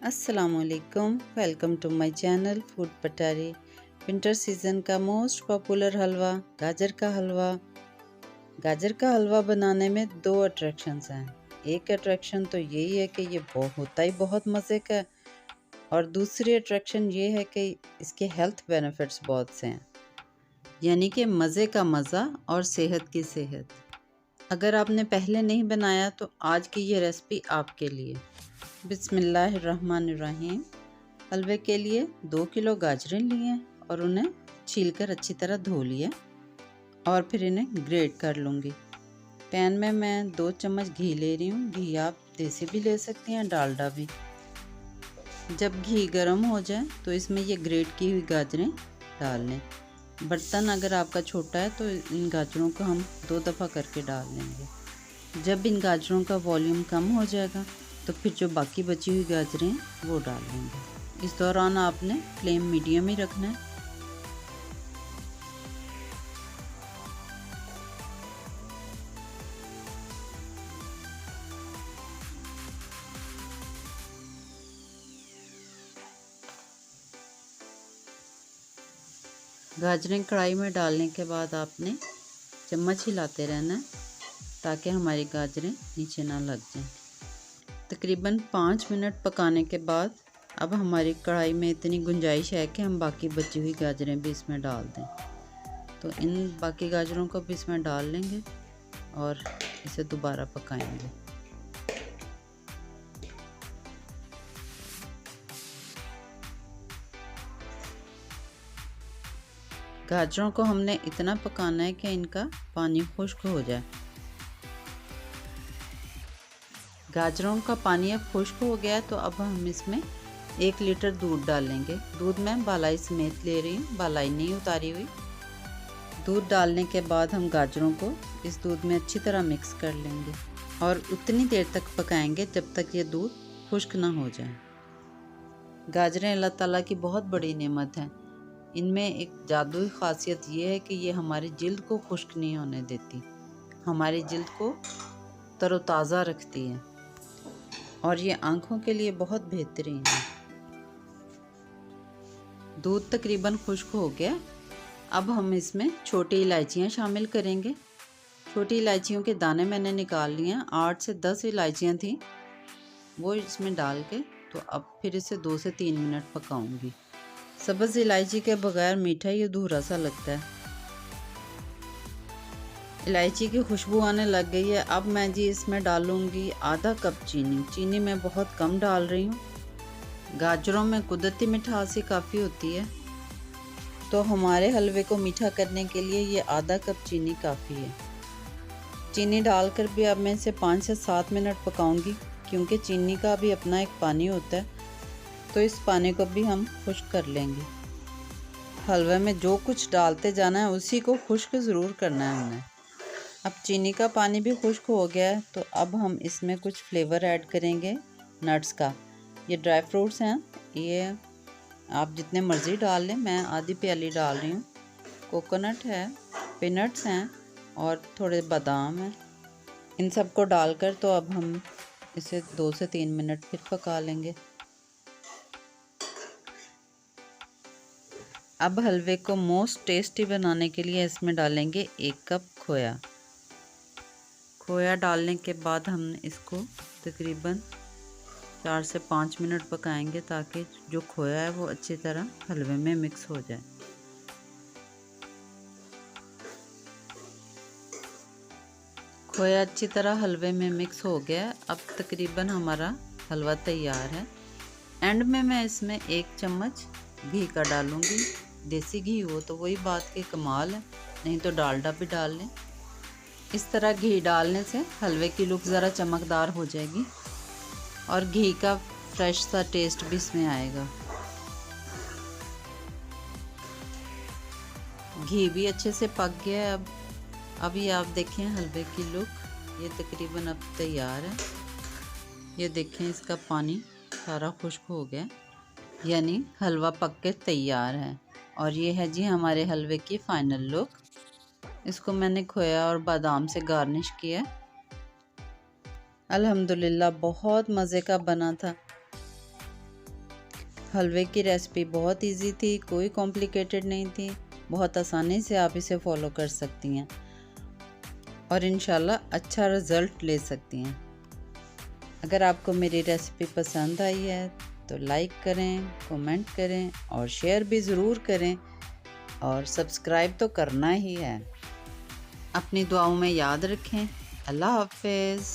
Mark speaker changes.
Speaker 1: अस्सलामुअलैकुम, welcome to my channel food Patari. Winter season का most popular हलवा गाजर का हलवा। गाजर का हलवा बनाने में दो अट्रैक्शंस हैं। एक अट्रैक्शन तो यही है कि ये होता ही बहुत मज़े का है, और दूसरी अट्रैक्शन ये है कि इसके हेल्थ बेनिफिट्स बहुत से हैं, यानी कि मज़े का मज़ा और सेहत की सेहत। अगर आपने पहले नहीं बनाया तो आज की ये रेसिपी आपके लिए। बिस्मिल्लाहिर्रहमानिर्रहीम। हलवे के लिए 2 किलो गाजरें लिए और उन्हें छीलकर अच्छी तरह धो लिया और फिर इन्हें ग्रेट कर लूँगी। पैन में मैं 2 चम्मच घी ले रही हूँ। घी आप देसी भी ले सकती हैं, डालडा भी। जब घी गर्म हो जाए तो इसमें ये ग्रेट की हुई गाजरें डाल लें। बर्तन अगर आपका छोटा है तो इन गाजरों को हम 2 दफ़ा करके डाल लेंगे। जब इन गाजरों का वॉल्यूम कम हो जाएगा तो फिर जो बाकी बची हुई गाजरें हैं वो डाल लेंगे। इस दौरान आपने फ्लेम मीडियम ही रखना है। गाजरें कढ़ाई में डालने के बाद आपने चम्मच हिलाते रहना है ताकि हमारी गाजरें नीचे ना लग जाएं। तकरीबन 5 मिनट पकाने के बाद अब हमारी कढ़ाई में इतनी गुंजाइश है कि हम बाकी बची हुई गाजरें भी इसमें डाल दें। तो इन बाकी गाजरों को भी इसमें डाल लेंगे और इसे दोबारा पकाएंगे। गाजरों को हमने इतना पकाना है कि इनका पानी खुश्क हो जाए। गाजरों का पानी अब खुश्क हो गया है तो अब हम इसमें 1 लीटर दूध डालेंगे। दूध मैं बालाई समेत ले रही हूँ, बालाई नहीं उतारी हुई। दूध डालने के बाद हम गाजरों को इस दूध में अच्छी तरह मिक्स कर लेंगे और उतनी देर तक पकाएंगे जब तक ये दूध खुश्क ना हो जाए। गाजरें अल्लाह ताला की बहुत बड़ी नेमत हैं। इनमें एक जादुई ख़ासियत ये है कि ये हमारी जिल्द को खुश्क नहीं होने देती, हमारी जिल्द को तरोताज़ा रखती है और ये आँखों के लिए बहुत बेहतरीन है। दूध तकरीबन खुश्क हो गया। अब हम इसमें छोटी इलायचियाँ शामिल करेंगे। छोटी इलायचियों के दाने मैंने निकाल लिए हैं। 8 से 10 इलायचियाँ थीं, वो इसमें डाल के तो अब फिर इसे 2 से 3 मिनट पकाऊंगी। सब्ज़ इलायची के बगैर मीठा ही अधूरा सा लगता है। इलायची की खुशबू आने लग गई है। अब मैं जी इसमें डालूंगी आधा कप चीनी। चीनी मैं बहुत कम डाल रही हूँ। गाजरों में कुदरती मिठास ही काफ़ी होती है, तो हमारे हलवे को मीठा करने के लिए ये आधा कप चीनी काफ़ी है। चीनी डालकर भी अब मैं इसे 5 से 7 मिनट पकाऊंगी, क्योंकि चीनी का भी अपना एक पानी होता है, तो इस पानी को भी हम खुश्क कर लेंगे। हलवे में जो कुछ डालते जाना है उसी को खुश्क ज़रूर करना है हमने। अब चीनी का पानी भी खुश्क हो गया है तो अब हम इसमें कुछ फ्लेवर ऐड करेंगे नट्स का। ये ड्राई फ्रूट्स हैं, ये आप जितने मर्ज़ी डाल लें, मैं आधी प्याली डाल रही हूँ। कोकोनट है, पीनट्स हैं और थोड़े बादाम हैं। इन सब को डालकर तो अब हम इसे 2 से 3 मिनट फिर पका लेंगे। अब हलवे को मोस्ट टेस्टी बनाने के लिए इसमें डालेंगे 1 कप खोया। खोया डालने के बाद हम इसको तकरीबन 4 से 5 मिनट पकाएंगे ताकि जो खोया है वो अच्छी तरह हलवे में मिक्स हो जाए। खोया अच्छी तरह हलवे में मिक्स हो गया। अब तकरीबन हमारा हलवा तैयार है। एंड में मैं इसमें 1 चम्मच घी का डालूंगी। देसी घी हो तो वही बात के कमाल है, नहीं तो डालडा भी डाल लें। इस तरह घी डालने से हलवे की लुक ज़रा चमकदार हो जाएगी और घी का फ्रेश सा टेस्ट भी इसमें आएगा। घी भी अच्छे से पक गया है। अब अभी आप देखें हलवे की लुक, ये तकरीबन अब तैयार है। ये देखें इसका पानी सारा खुश्क हो गया, यानी हलवा पक के तैयार है। और ये है जी हमारे हलवे की फ़ाइनल लुक। इसको मैंने खोया और बादाम से गार्निश किया। अल्हम्दुलिल्लाह बहुत मज़े का बना था। हलवे की रेसिपी बहुत इजी थी, कोई कॉम्प्लिकेटेड नहीं थी, बहुत आसानी से आप इसे फॉलो कर सकती हैं और इंशाल्लाह अच्छा रिज़ल्ट ले सकती हैं। अगर आपको मेरी रेसिपी पसंद आई है तो लाइक करें, कमेंट करें और शेयर भी ज़रूर करें और सब्सक्राइब तो करना ही है। अपनी दुआओं में याद रखें। अल्लाह हाफ़िज़।